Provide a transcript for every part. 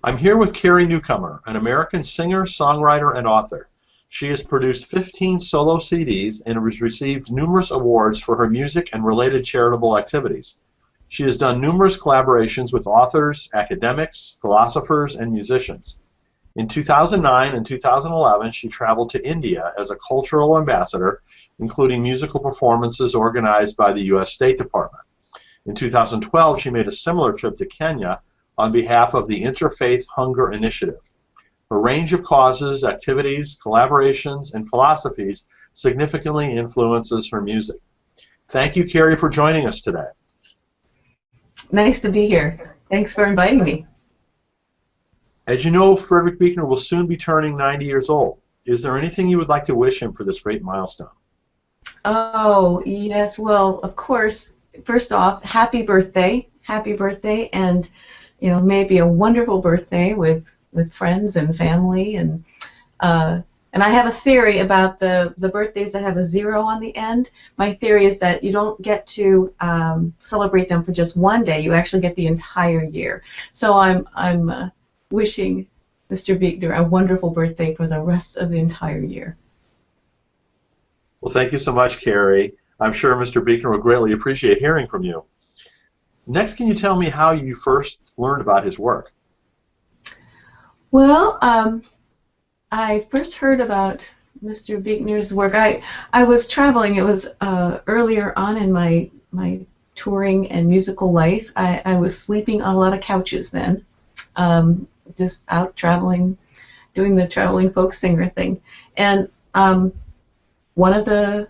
I'm here with Carrie Newcomer, an American singer, songwriter, and author. She has produced 15 solo CDs and has received numerous awards for her music and related charitable activities. She has done numerous collaborations with authors, academics, philosophers, and musicians. In 2009 and 2011, she traveled to India as a cultural ambassador, including musical performances organized by the U.S. State Department. In 2012, she made a similar trip to Kenya on behalf of the Interfaith Hunger Initiative. Her range of causes, activities, collaborations, and philosophies significantly influences her music. Thank you, Carrie, for joining us today. Nice to be here. Thanks for inviting me. As you know, Frederick Buechner will soon be turning 90 years old. Is there anything you would like to wish him for this great milestone? Oh, yes. Well, of course, first off, happy birthday. Happy birthday, and maybe a wonderful birthday with friends and family, and I have a theory about the birthdays that have a 0 on the end. My theory is that you don't get to celebrate them for just one day. You actually get the entire year. So I'm wishing Mr. Buechner a wonderful birthday for the rest of the entire year. Well, thank you so much, Carrie. I'm sure Mr. Buechner will greatly appreciate hearing from you. Next, can you tell me how you first learned about his work? Well, I first heard about Mr. Buechner's work. I was traveling. It was earlier on in my touring and musical life. I was sleeping on a lot of couches then, just out traveling, doing the traveling folk singer thing. And one of the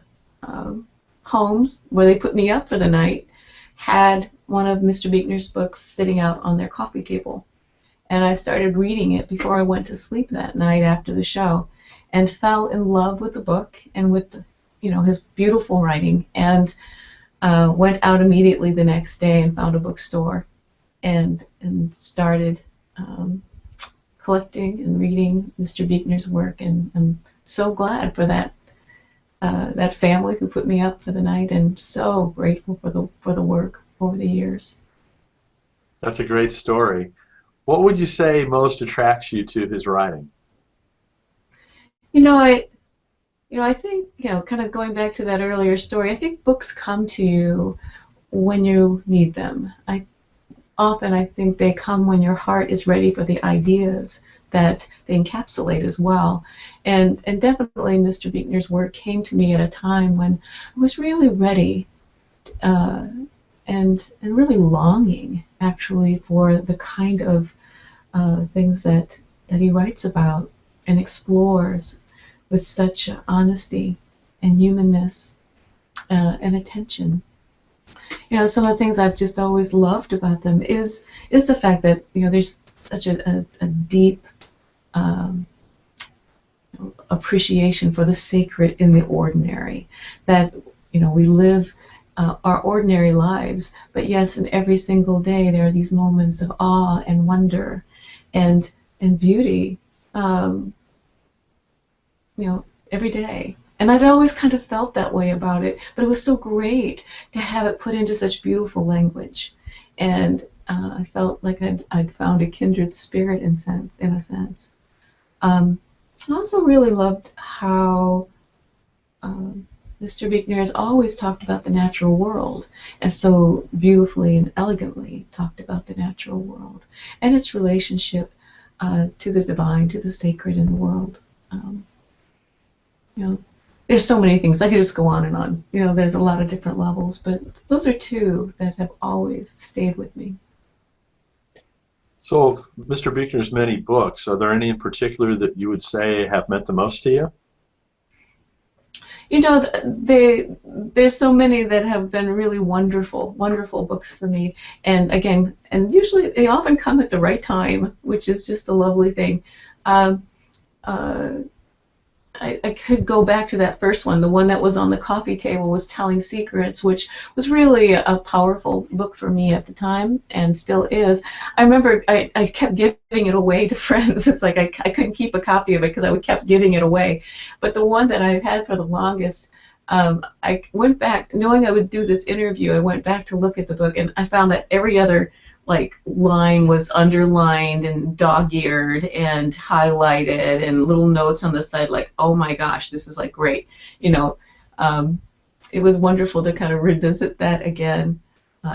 homes where they put me up for the night had one of Mr. Buechner's books sitting out on their coffee table. And I started reading it before I went to sleep that night after the show, and fell in love with the book and with his beautiful writing, and went out immediately the next day and found a bookstore and started collecting and reading Mr. Buechner's work, and I'm so glad for that family who put me up for the night, and so grateful for the work over the years. That's a great story. What would you say most attracts you to his writing? I think, kind of going back to that earlier story, I think books come to you when you need them. I think they come when your heart is ready for the ideas that they encapsulate as well. And definitely Mr. Buechner's work came to me at a time when I was really ready and really longing, actually, for the kind of things that he writes about and explores with such honesty and humanness and attention. Some of the things I've just always loved about them is the fact that there's such a deep appreciation for the sacred in the ordinary, that we live our ordinary lives, but yes, in every single day there are these moments of awe and wonder and beauty, every day. And I'd always kind of felt that way about it, but it was so great to have it put into such beautiful language, and I felt like I'd found a kindred spirit in a sense. I also really loved how Mr. Buechner has always talked about the natural world, and so beautifully and elegantly talked about the natural world and its relationship to the divine, to the sacred in the world. There's so many things. I could just go on and on. There's a lot of different levels, but those are two that have always stayed with me. So, of Mr. Buechner's many books, are there any in particular that you would say have meant the most to you? There's so many that have been really wonderful books for me, and again, usually they often come at the right time, which is just a lovely thing. I could go back to that first one. The one that was on the coffee table was Telling Secrets, which was really a powerful book for me at the time, and still is. I remember I kept giving it away to friends. It's like I couldn't keep a copy of it because I kept giving it away. But the one that I've had for the longest, I went back, knowing I would do this interview, I went back to look at the book, and I found that every other like line was underlined and dog-eared and highlighted and little notes on the side like, oh my gosh, this is like great. You know, it was wonderful to kind of revisit that again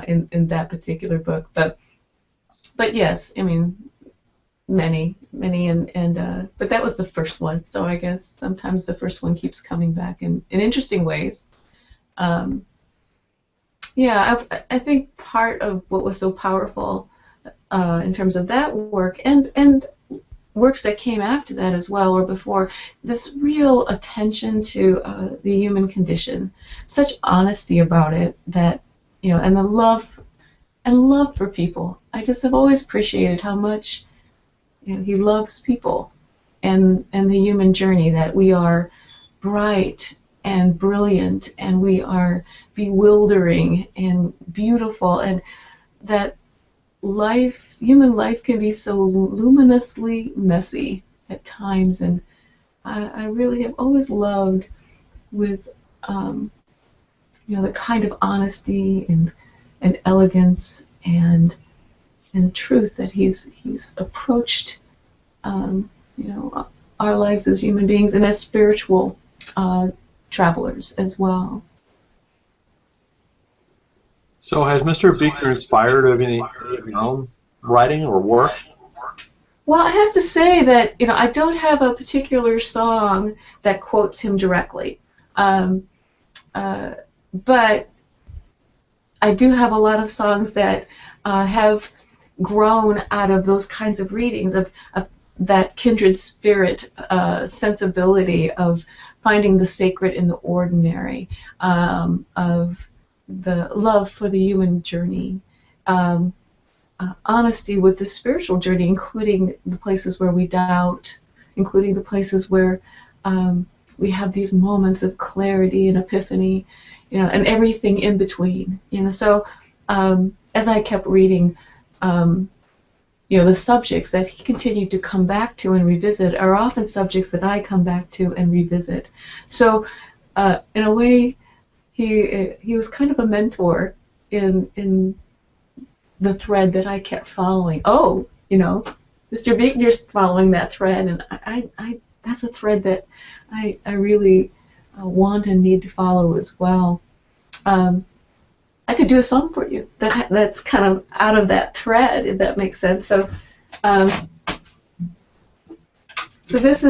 in that particular book. But yes, I mean, many, but that was the first one. So I guess sometimes the first one keeps coming back in interesting ways. Yeah, I think part of what was so powerful in terms of that work and works that came after that as well or before, this real attention to the human condition, such honesty about it that, you know, and the love for people. I just have always appreciated how much, you know, he loves people and the human journey, that we are bright and brilliant and we are bewildering and beautiful, and that human life can be so luminously messy at times, and I really have always loved with you know, the kind of honesty and elegance and truth that he's approached you know, our lives as human beings and as spiritual travelers as well. So has Mr. Buechner inspired any of your own writing or work? Well, I have to say that, you know, I don't have a particular song that quotes him directly, but I do have a lot of songs that have grown out of those kinds of readings, of that kindred spirit sensibility of finding the sacred in the ordinary, of the love for the human journey, honesty with the spiritual journey, including the places where we doubt, including the places where we have these moments of clarity and epiphany, you know, and everything in between. You know, so as I kept reading, you know, the subjects that he continued to come back to and revisit are often subjects that I come back to and revisit. So in a way, he was kind of a mentor in the thread that I kept following. Oh, you know, Mr. Buechner's following that thread, and I that's a thread that I really want and need to follow as well. I could do a song for you that's kind of out of that thread, if that makes sense. So, this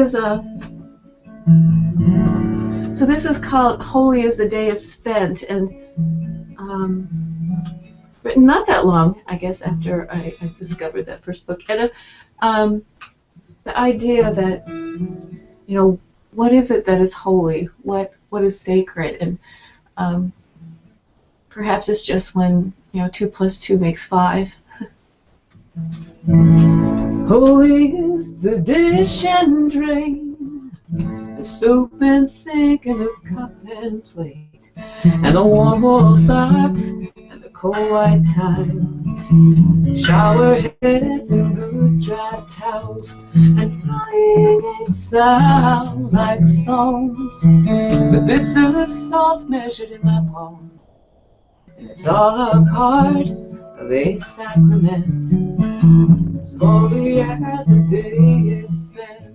is called "Holy as the Day is Spent," and written not that long, I guess, after I discovered that first book. And the idea that, you know, what is it that is holy? What is sacred? And perhaps it's just when, you know, 2 + 2 makes 5. Holy is the dish and drain, the soup and sink and the cup and plate, and the warm wool socks and the cold white tile, shower heads and good dry towels, and flying eggs sound like songs, the bits of salt measured in my palm. It's all a part of a sacrament, as holy as a day is spent.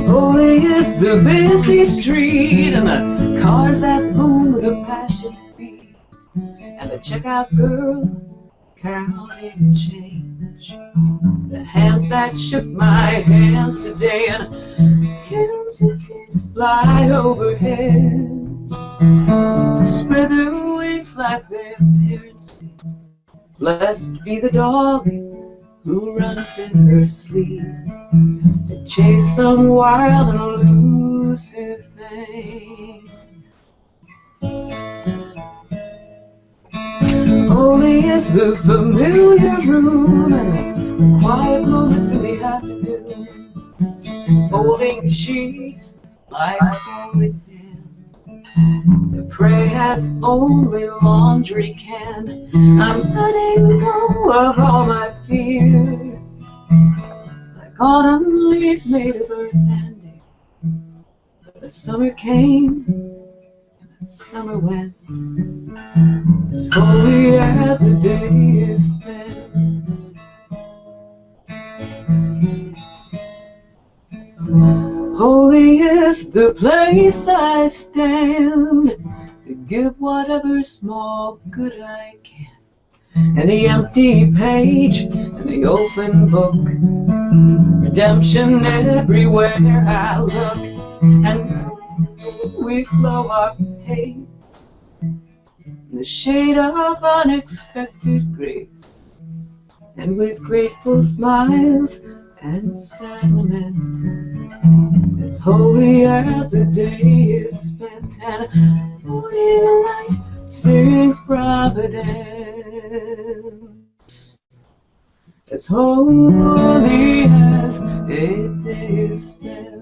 Holy is the busy street, and the cars that boom with a passionate beat, and the checkout girl counting change, the hands that shook my hands today, and hymns and kiss fly overhead, to spread their wings like their parents did. Blessed be the dog who runs in her sleep, to chase some wild and elusive thing. Holy is the familiar room and the quiet moments in the afternoon, folding the sheets like holy hands to pray as only laundry can. I'm letting go of all my fear, like autumn leaves made of earth and air. The summer came and summer went, as holy as a day is spent. Holy is the place I stand to give whatever small good I can. And the empty page and the open book, redemption everywhere I look. And we slow our pace in the shade of unexpected grace, and with grateful smiles and sad lament, as holy as a day is spent, and holy light sings providence, as holy as a day is spent.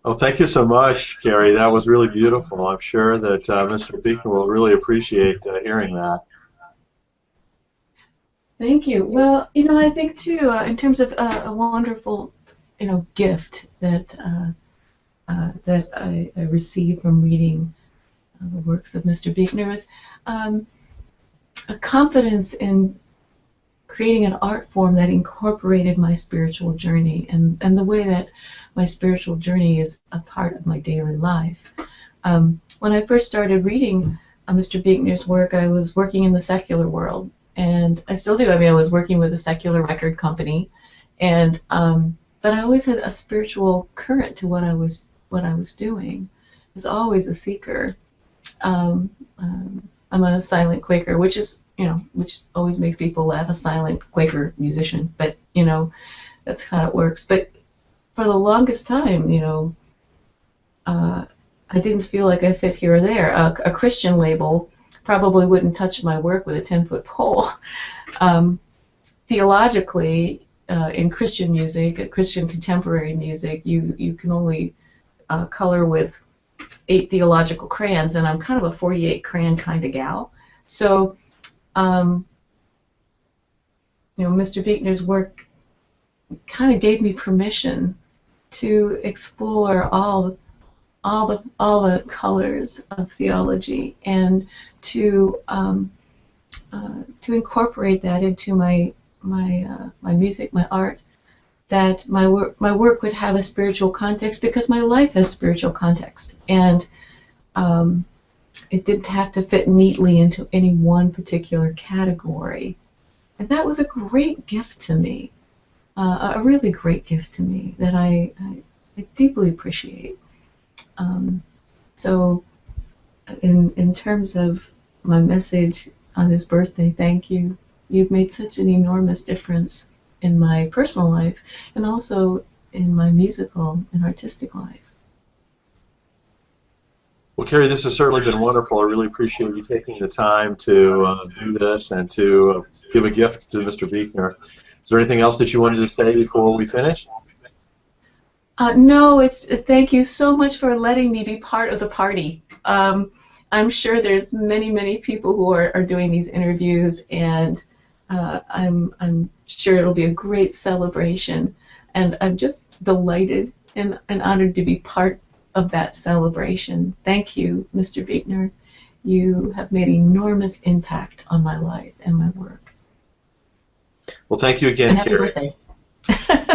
Oh, thank you so much, Carrie. That was really beautiful. I'm sure that Mr. Buechner will really appreciate hearing that. Thank you. Well, I think too, in terms of a wonderful, gift that that I received from reading the works of Mr. Buechner is a confidence in creating an art form that incorporated my spiritual journey and the way that my spiritual journey is a part of my daily life. When I first started reading Mr. Buechner's work, I was working in the secular world, and I still do. I mean, I was working with a secular record company, and but I always had a spiritual current to what I was doing. I was always a seeker. I'm a silent Quaker, which is, which always makes people laugh, a silent Quaker musician, but, that's how it works. But for the longest time, I didn't feel like I fit here or there. A Christian label probably wouldn't touch my work with a 10-foot pole. Theologically, in Christian music, Christian contemporary music, you can only color with 8 theological crayons, and I'm kind of a 48 crayon kind of gal. So, Mr. Buechner's work kind of gave me permission to explore all the colors of theology, and to incorporate that into my music, my art. That my work would have a spiritual context, because my life has spiritual context, and it didn't have to fit neatly into any one particular category. And that was a great gift to me, a really great gift to me that I deeply appreciate. So in terms of my message on his birthday, thank you. You've made such an enormous difference in my personal life, and also in my musical and artistic life. Well, Carrie, this has certainly been wonderful. I really appreciate you taking the time to do this and to give a gift to Mr. Buechner. Is there anything else that you wanted to say before we finish? No, thank you so much for letting me be part of the party. I'm sure there's many people who are doing these interviews, and I'm sure it'll be a great celebration, and I'm just delighted and honored to be part of that celebration. Thank you, Mr. Buechner. You have made enormous impact on my life and my work. Well, thank you again, and happy Carrie. Birthday.